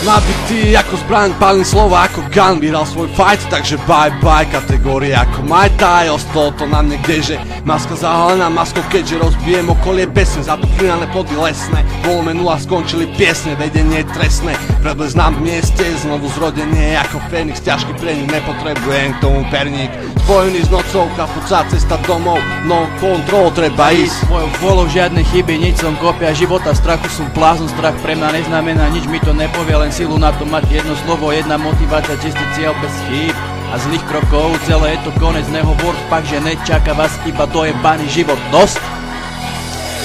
Nabitý ako zbraň, palím slova ako gun. Vyhral svoj fight, takže bye bye. Kategórie ako Muay Thai, ostalo to na mne kdeže. Maska zahalená maskou, keďže rozbijem okolie besne. Za to kriminálne plody lesné, volume 0 skončili piesne. Vedenie trestné, preblesnám v mieste. Znovu zrodenie ako Fénix, ťažký prenik, nepotrebujem k tomu perník. Spojený s nocou, kapucá cesta domov, no kontrol, treba ísť. Mojou vôľou žiadne chyby, nič som kopia života, strachu som blázon, strach pre mňa neznamená nič, mi to nepovie, len silu na to mať jedno slovo, jedna motivácia, čistý cieľ bez chýb a zlých krokov, celé je to konec, nehovor pak, že nečaká vás iba dojebaný život, dosť?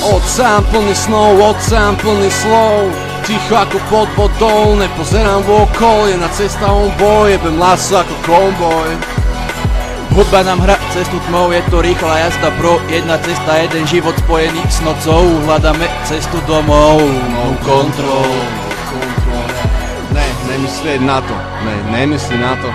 Oceán plný snov, oceán plný slov, ticho ako pod vodou, nepozerám okolo, je na cesta boj, jebem laso ako konvoj. Hudba nám hra cestu tmou, je to rýchla jazda bro, jedna cesta, jeden život spojený s nocou, hľadáme cestu domov, no control. Ne, nemyslieť na to, nemyslí na to.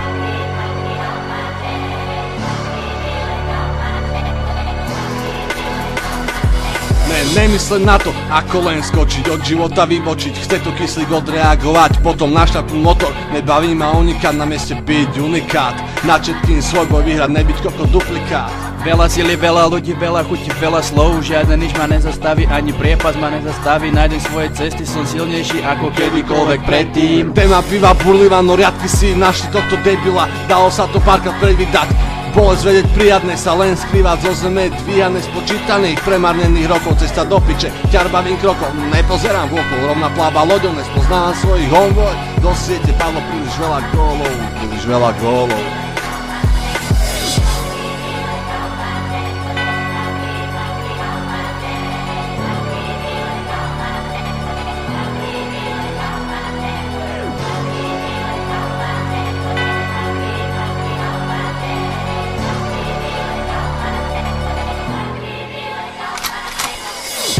Nemysleť na to, ako len skočiť, od života vybočiť. Chce to kyslík odreagovať, potom naštartnúť motor. Nebaví ma unikát, na mieste byť unikát. Na všetkým svoj boj vyhrať, nebyť koko duplikát. Veľa sily, veľa ľudí, veľa chuti, veľa slov, žiadne nič ma nezastaví, ani priepas ma nezastaví. Nájdem svoje cesty, som silnejší ako kedykoľvek predtým. Téma piva burlivá, no riadky si našli tohto debila. Dalo sa to párkrát predvídať. Bolesť vedieť prijadne sa len skrývať zo zeme, dvíhané spočítaných premarnených rokov, cesta do piče, ťarbavým krokom. Nepozerám vôkol, rovna pláva loďou, nespoznávam svojich homeboy. Do siete padlo príliš veľa gólov.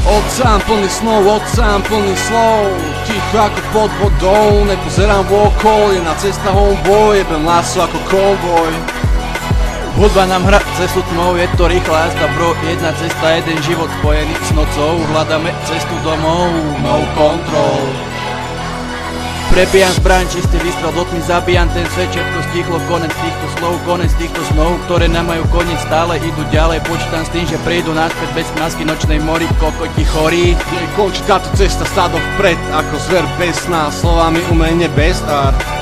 Oceán plný snov, oceán plný slov, ticho ako pod vodou, nepozerám okolo, je na cesta homeboy, jebem laso ako konvoj. Hudba nám hra cestu tmou, je to rýchla jazda bro, jedna cesta, jeden život spojený s nocou, hľadáme cestu domov, no control. Prebijam zbraň, čistý výstrel, do tmy zabíjam ten svet, všetko stichlo, konec týchto slov, konec týchto snov, ktoré nemajú koniec, stále idú ďalej, počítam s tým, že prídu naspäť bez masky nočnej mori, kokoti chorí. Končí táto cesta stádo vpred, ako zver bez sna, slovami umenie bez art.